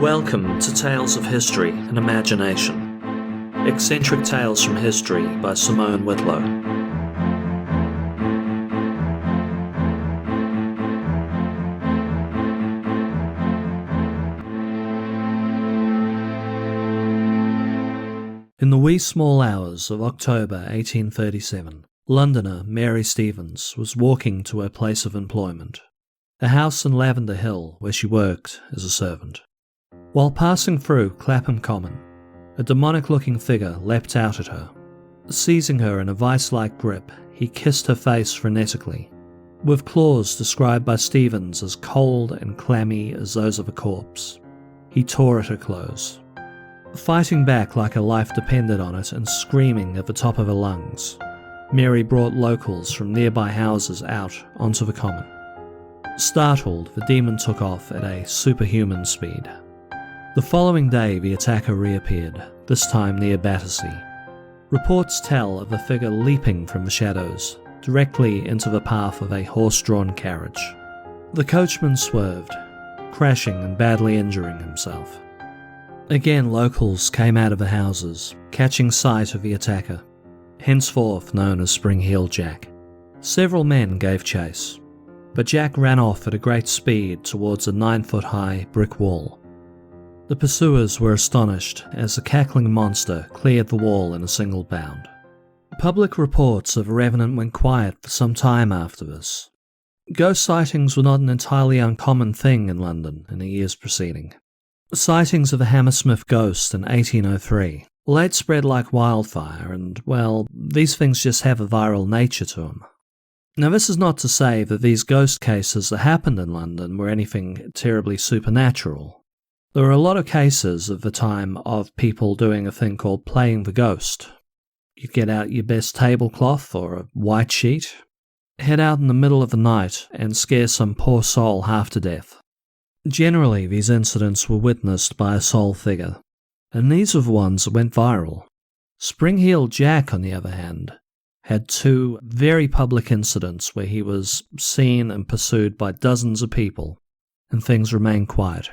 Welcome to Tales of History and Imagination. Eccentric Tales from History by Simone Whitlow. In the wee small hours of October 1837, Londoner Mary Stevens was walking to her place of employment, a house in Lavender Hill where she worked as a servant. While passing through Clapham Common, a demonic-looking figure leapt out at her. Seizing her in a vice-like grip, he kissed her face frenetically, with claws described by Stevens as cold and clammy as those of a corpse. He tore at her clothes, fighting back like her life depended on it and screaming at the top of her lungs. Mary brought locals from nearby houses out onto the common. Startled, the demon took off at a superhuman speed. The following day, the attacker reappeared, this time near Battersea. Reports tell of a figure leaping from the shadows, directly into the path of a horse-drawn carriage. The coachman swerved, crashing and badly injuring himself. Again, locals came out of the houses, catching sight of the attacker, henceforth known as Spring-Heeled Jack. Several men gave chase, but Jack ran off at a great speed towards a 9-foot-high brick wall. The pursuers were astonished as the cackling monster cleared the wall in a single bound. Public reports of a revenant went quiet for some time after this. Ghost sightings were not an entirely uncommon thing in London in the years preceding. Sightings of the Hammersmith ghost in 1803 they'd spread like wildfire, and, well, these things just have a viral nature to them. Now, this is not to say that these ghost cases that happened in London were anything terribly supernatural. There were a lot of cases of the time of people doing a thing called playing the ghost. You get out your best tablecloth or a white sheet, head out in the middle of the night and scare some poor soul half to death. Generally, these incidents were witnessed by a sole figure, and these were the ones that went viral. Spring-Heeled Jack, on the other hand, had two very public incidents where he was seen and pursued by dozens of people, and things remained quiet.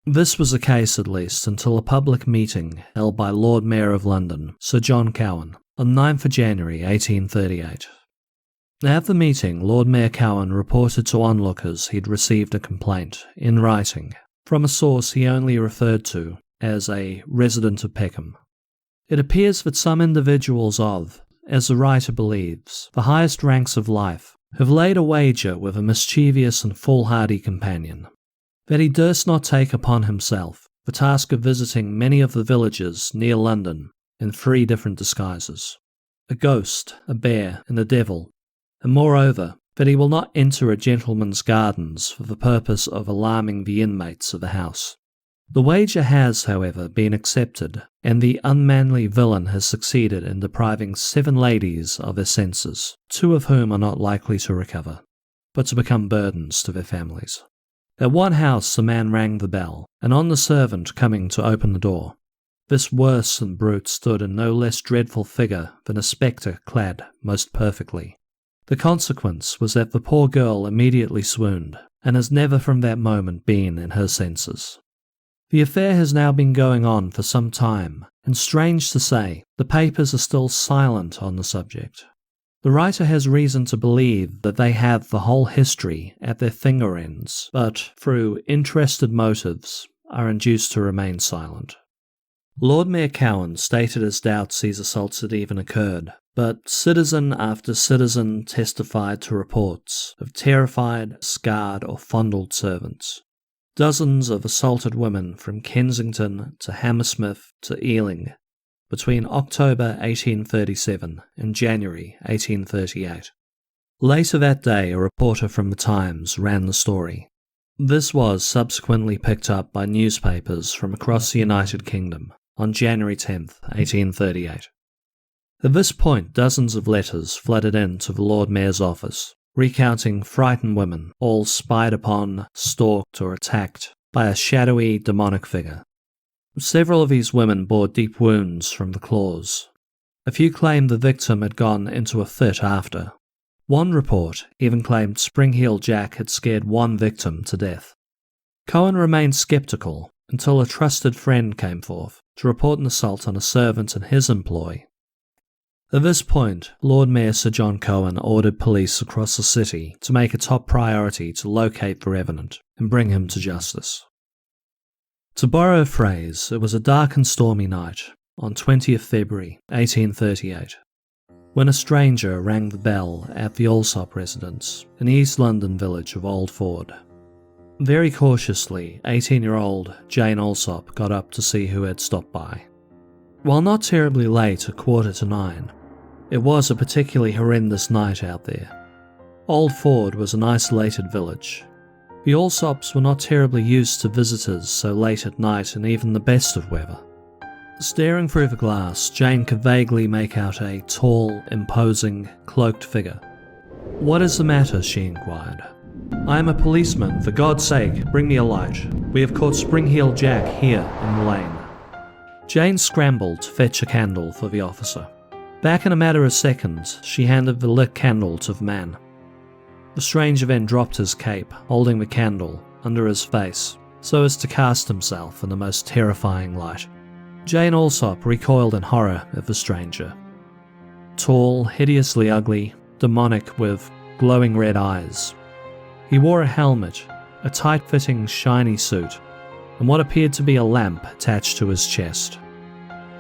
This was the case, at least, until a public meeting held by Lord Mayor of London, Sir John Cowan, on 9th of January 1838. At the meeting, Lord Mayor Cowan reported to onlookers he'd received a complaint, in writing, from a source he only referred to as a resident of Peckham. It appears that some individuals of, as the writer believes, the highest ranks of life, have laid a wager with a mischievous and foolhardy companion, that he durst not take upon himself the task of visiting many of the villages near London in 3 different disguises, a ghost, a bear, and a devil, and moreover, that he will not enter a gentleman's gardens for the purpose of alarming the inmates of the house. The wager has, however, been accepted, and the unmanly villain has succeeded in depriving 7 ladies of their senses, 2 of whom are not likely to recover, but to become burdens to their families. At one house, a man rang the bell, and on the servant coming to open the door, this worse than brute stood in no less dreadful figure than a spectre clad most perfectly. The consequence was that the poor girl immediately swooned, and has never from that moment been in her senses. The affair has now been going on for some time, and strange to say, the papers are still silent on the subject. The writer has reason to believe that they have the whole history at their finger ends, but, through interested motives, are induced to remain silent. Lord Mayor Cowan stated his doubts these assaults had even occurred, but citizen after citizen testified to reports of terrified, scarred, or fondled servants. Dozens of assaulted women from Kensington to Hammersmith to Ealing, between October 1837 and January 1838. Later that day, a reporter from the Times ran the story. This was subsequently picked up by newspapers from across the United Kingdom on January 10, 1838. At this point, dozens of letters flooded into the Lord Mayor's office, recounting frightened women, all spied upon, stalked, or attacked by a shadowy, demonic figure. Several of these women bore deep wounds from the claws. A few claimed the victim had gone into a fit after. One report even claimed Spring-Heeled Jack had scared one victim to death. Cowan remained sceptical, until a trusted friend came forth to report an assault on a servant in his employ. At this point, Lord Mayor Sir John Cohen ordered police across the city to make a top priority to locate the revenant and bring him to justice. To borrow a phrase, it was a dark and stormy night on 20th February 1838, when a stranger rang the bell at the Allsop residence in the East London village of Old Ford. Very cautiously, 18-year-old Jane Allsop got up to see who had stopped by. While not terribly late at 9:15, it was a particularly horrendous night out there. Old Ford was an isolated village. The Allsops were not terribly used to visitors so late at night in even the best of weather. Staring through the glass, Jane could vaguely make out a tall, imposing, cloaked figure. "What is the matter?" she inquired. "I am a policeman. For God's sake, bring me a light. We have caught Spring-Heel Jack here in the lane." Jane scrambled to fetch a candle for the officer. Back in a matter of seconds, she handed the lit candle to the man. The stranger then dropped his cape, holding the candle under his face, so as to cast himself in the most terrifying light. Jane Allsop recoiled in horror at the stranger. Tall, hideously ugly, demonic with glowing red eyes. He wore a helmet, a tight-fitting, shiny suit, and what appeared to be a lamp attached to his chest.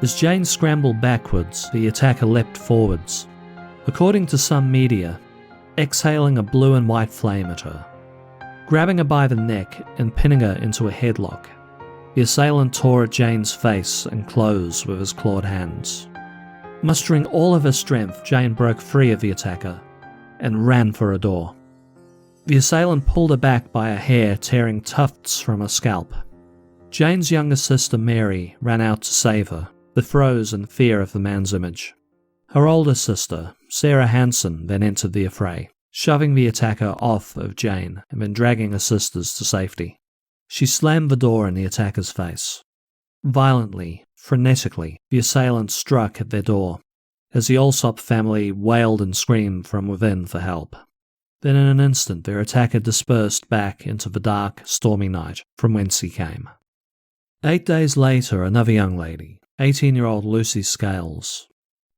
As Jane scrambled backwards, the attacker leapt forwards, according to some media, exhaling a blue and white flame at her. Grabbing her by the neck and pinning her into a headlock, the assailant tore at Jane's face and clothes with his clawed hands. Mustering all of her strength, Jane broke free of the attacker and ran for a door. The assailant pulled her back by a hair, tearing tufts from her scalp. Jane's younger sister Mary ran out to save her, but froze in fear of the man's image. Her older sister, Sarah Hanson, then entered the affray, shoving the attacker off of Jane and then dragging her sisters to safety. She slammed the door in the attacker's face. Violently, frenetically, the assailant struck at their door, as the Allsop family wailed and screamed from within for help. Then in an instant their attacker dispersed back into the dark, stormy night from whence he came. 8 days later, another young lady, 18-year-old Lucy Scales,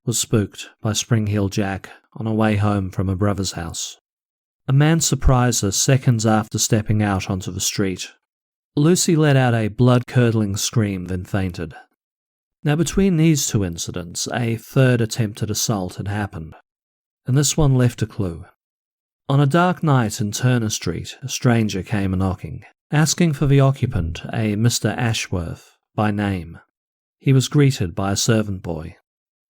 was spooked by Spring-Heel Jack on her way home from her brother's house. A man surprised her seconds after stepping out onto the street. Lucy let out a blood-curdling scream, then fainted. Now between these two incidents, a third attempted assault had happened, and this one left a clue. On a dark night in Turner Street, a stranger came a-knocking, asking for the occupant, a Mr. Ashworth, by name. He was greeted by a servant boy.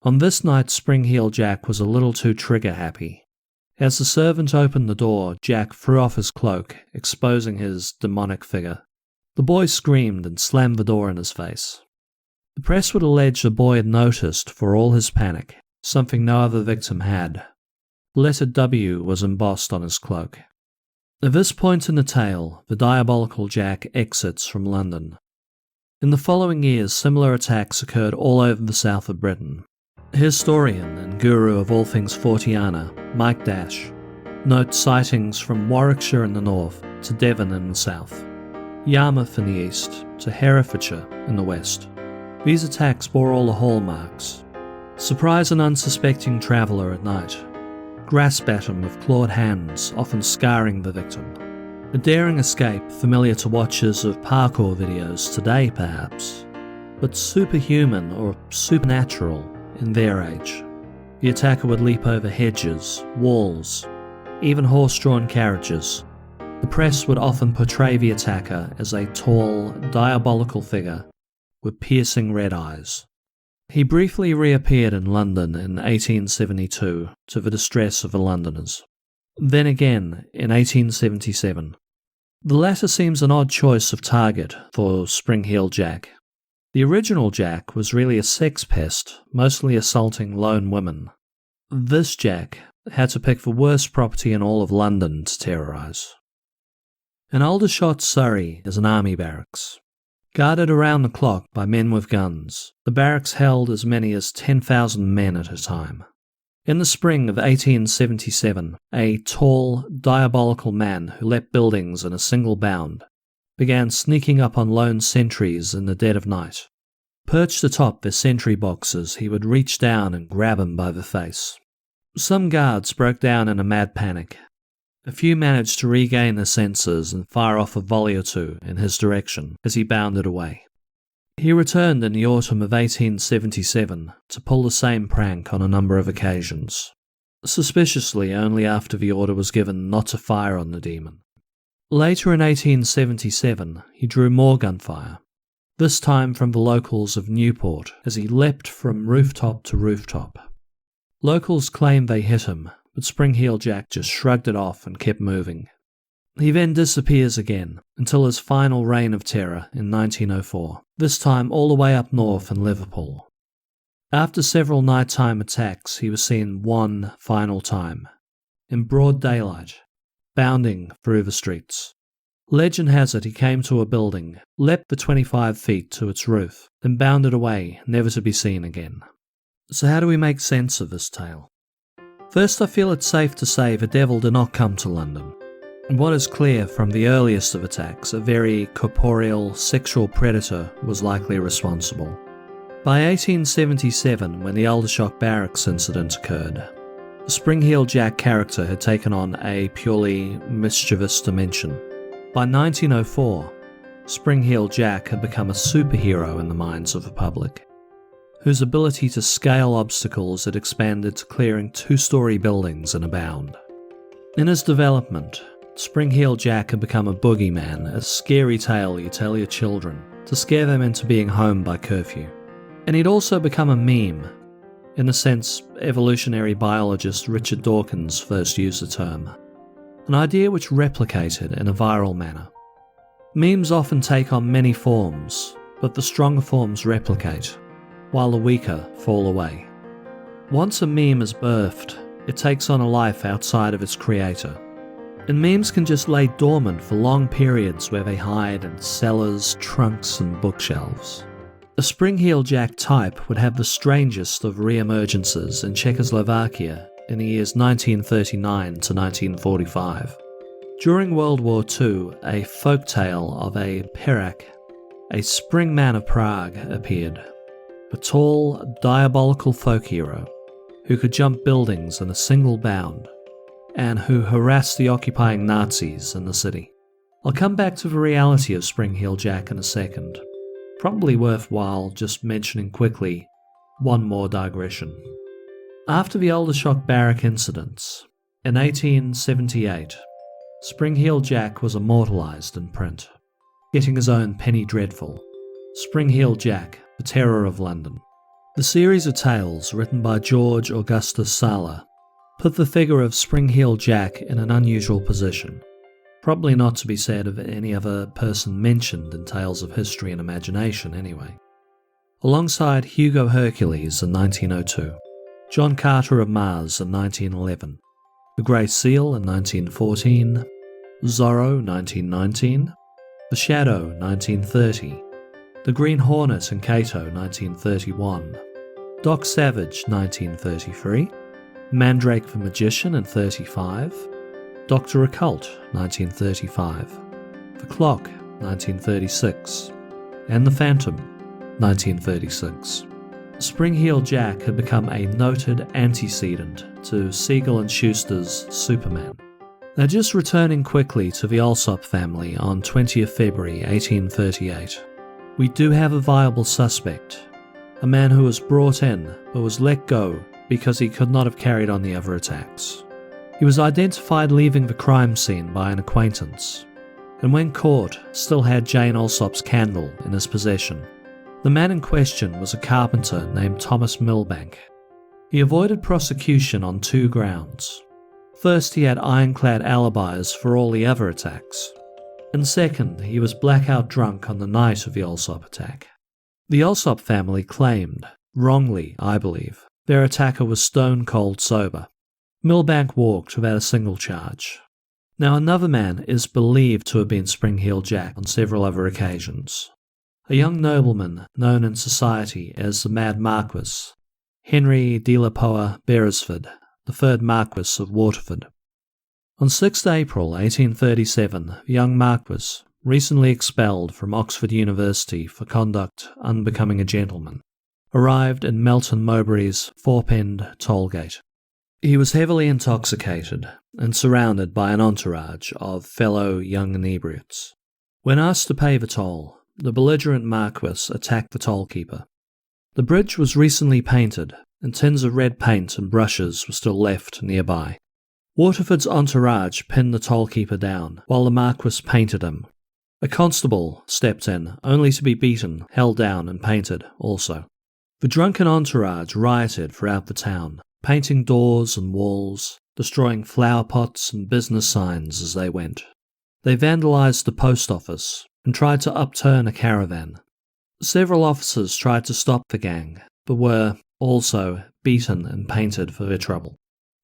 On this night, Spring-Heel Jack was a little too trigger-happy. As the servant opened the door, Jack threw off his cloak, exposing his demonic figure. The boy screamed and slammed the door in his face. The press would allege the boy had noticed, for all his panic, something no other victim had. The letter W was embossed on his cloak. At this point in the tale, the diabolical Jack exits from London. In the following years, similar attacks occurred all over the south of Britain. Historian and guru of all things Forteana, Mike Dash, notes sightings from Warwickshire in the north to Devon in the south, Yarmouth in the east to Herefordshire in the west. These attacks bore all the hallmarks. Surprise an unsuspecting traveller at night. Grasp at him with clawed hands, often scarring the victim. A daring escape familiar to watchers of parkour videos today perhaps, but superhuman or supernatural in their age. The attacker would leap over hedges, walls, even horse-drawn carriages. The press would often portray the attacker as a tall, diabolical figure with piercing red eyes. He briefly reappeared in London in 1872 to the distress of the Londoners. Then again in 1877. The latter seems an odd choice of target for Spring-Heel Jack. The original Jack was really a sex pest, mostly assaulting lone women. This Jack had to pick the worst property in all of London to terrorise. In Aldershot, Surrey, is an army barracks. Guarded around the clock by men with guns, the barracks held as many as 10,000 men at a time. In the spring of 1877, a tall, diabolical man who leapt buildings in a single bound began sneaking up on lone sentries in the dead of night. Perched atop their sentry boxes, he would reach down and grab them by the face. Some guards broke down in a mad panic. A few managed to regain their senses and fire off a volley or two in his direction as he bounded away. He returned in the autumn of 1877 to pull the same prank on a number of occasions, suspiciously only after the order was given not to fire on the demon. Later in 1877, he drew more gunfire, this time from the locals of Newport as he leapt from rooftop to rooftop. Locals claimed they hit him, but Spring-Heeled Jack just shrugged it off and kept moving. He then disappears again until his final reign of terror in 1904, this time all the way up north in Liverpool. After several nighttime attacks, he was seen one final time, in broad daylight, bounding through the streets. Legend has it he came to a building, leapt the 25 feet to its roof, then bounded away, never to be seen again. So how do we make sense of this tale? First, I feel it's safe to say the devil did not come to London. And what is clear from the earliest of attacks, a very corporeal, sexual predator was likely responsible. By 1877, when the Aldershot Barracks incident occurred, the Spring-Heeled Jack character had taken on a purely mischievous dimension. By 1904, Spring-Heeled Jack had become a superhero in the minds of the public, whose ability to scale obstacles had expanded to clearing two-story buildings in a bound. In his development, Spring-Heeled Jack had become a boogeyman, a scary tale you tell your children to scare them into being home by curfew. And he'd also become a meme, in the sense evolutionary biologist Richard Dawkins first used the term, an idea which replicated in a viral manner. Memes often take on many forms, but the stronger forms replicate, while the weaker fall away. Once a meme is birthed, it takes on a life outside of its creator. And memes can just lay dormant for long periods where they hide in cellars, trunks, and bookshelves. A Spring-Heeled Jack type would have the strangest of re-emergences in Czechoslovakia in the years 1939 to 1945. During World War II, a folk tale of a Perak, a spring man of Prague, appeared. A tall, diabolical folk hero who could jump buildings in a single bound, and who harassed the occupying Nazis in the city. I'll come back to the reality of Spring-Heeled Jack in a second. Probably worthwhile just mentioning quickly one more digression. After the Aldershot Barrack incidents, in 1878, Spring-Heeled Jack was immortalised in print, getting his own penny dreadful, Spring-Heeled Jack, the Terror of London. The series of tales written by George Augustus Sala put the figure of Spring-Heeled Jack in an unusual position, probably not to be said of any other person mentioned in tales of history and imagination anyway. Alongside Hugo Hercules in 1902, John Carter of Mars in 1911, The Grey Seal in 1914, Zorro 1919, The Shadow 1930, The Green Hornet in Cato 1931, Doc Savage 1933, Mandrake the Magician in 35, Dr. Occult 1935, The Clock 1936, and The Phantom 1936. Spring-Heeled Jack had become a noted antecedent to Siegel and Schuster's Superman. Now, just returning quickly to the Alsop family on 20th February 1838, we do have a viable suspect, a man who was brought in but was let go because he could not have carried on the other attacks. He was identified leaving the crime scene by an acquaintance, and when caught, still had Jane Alsop's candle in his possession. The man in question was a carpenter named Thomas Milbank. He avoided prosecution on two grounds. First, he had ironclad alibis for all the other attacks, and second, he was blackout drunk on the night of the Alsop attack. The Alsop family claimed, wrongly I believe, their attacker was stone cold sober. Milbank walked without a single charge. Now, another man is believed to have been Spring-Heeled Jack on several other occasions. A young nobleman known in society as the Mad Marquis, Henry de la Poer Beresford, the 3rd Marquis of Waterford. On 6th April 1837, the young Marquis, recently expelled from Oxford University for conduct unbecoming a gentleman, arrived in Melton Mowbray's Thorpe End tollgate. He was heavily intoxicated and surrounded by an entourage of fellow young inebriates. When asked to pay the toll, the belligerent Marquis attacked the tollkeeper. The bridge was recently painted, and tins of red paint and brushes were still left nearby. Waterford's entourage pinned the tollkeeper down, while the Marquis painted him. A constable stepped in, only to be beaten, held down and painted also. The drunken entourage rioted throughout the town, painting doors and walls, destroying flower pots and business signs as they went. They vandalised the post office and tried to upturn a caravan. Several officers tried to stop the gang, but were also beaten and painted for their trouble.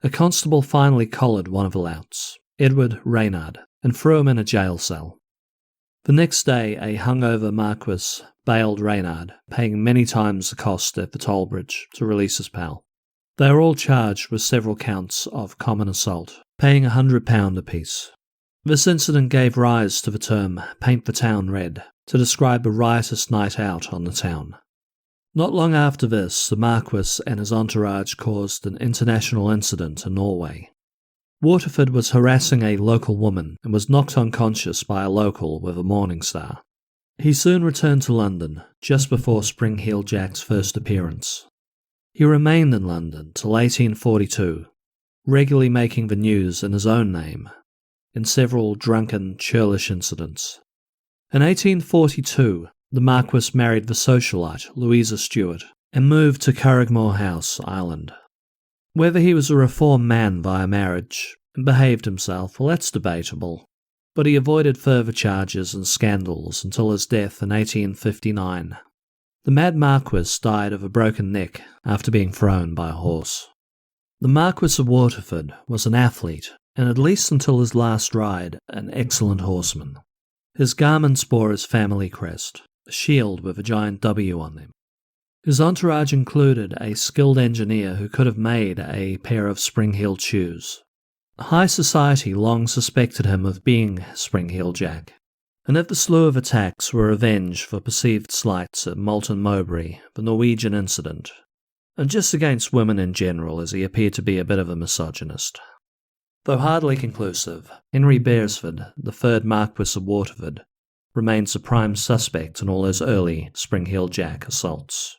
A constable finally collared one of the louts, Edward Reynard, and threw him in a jail cell. The next day, a hungover Marquis bailed Reynard, paying many times the cost at the toll bridge to release his pal. They are all charged with several counts of common assault, paying £100 apiece. This incident gave rise to the term "paint the town red" to describe a riotous night out on the town. Not long after this, the Marquis and his entourage caused an international incident in Norway. Waterford was harassing a local woman and was knocked unconscious by a local with a Morning Star. He soon returned to London, just before Spring Heel Jack's first appearance. He remained in London till 1842, regularly making the news in his own name, in several drunken, churlish incidents. In 1842, the Marquis married the socialite Louisa Stewart and moved to Curragmore House, Ireland. Whether he was a reformed man via marriage and behaved himself, well, that's debatable, but he avoided further charges and scandals until his death in 1859. The Mad Marquis died of a broken neck after being thrown by a horse. The Marquis of Waterford was an athlete, and at least until his last ride, an excellent horseman. His garments bore his family crest, a shield with a giant W on them. His entourage included a skilled engineer who could have made a pair of spring-heeled shoes. High society long suspected him of being Spring Heel Jack, and if the slew of attacks were revenge for perceived slights at Melton Mowbray, the Norwegian incident, and just against women in general, as he appeared to be a bit of a misogynist. Though hardly conclusive, Henry Beresford, the third Marquis of Waterford, remains a prime suspect in all his early Spring Heel Jack assaults.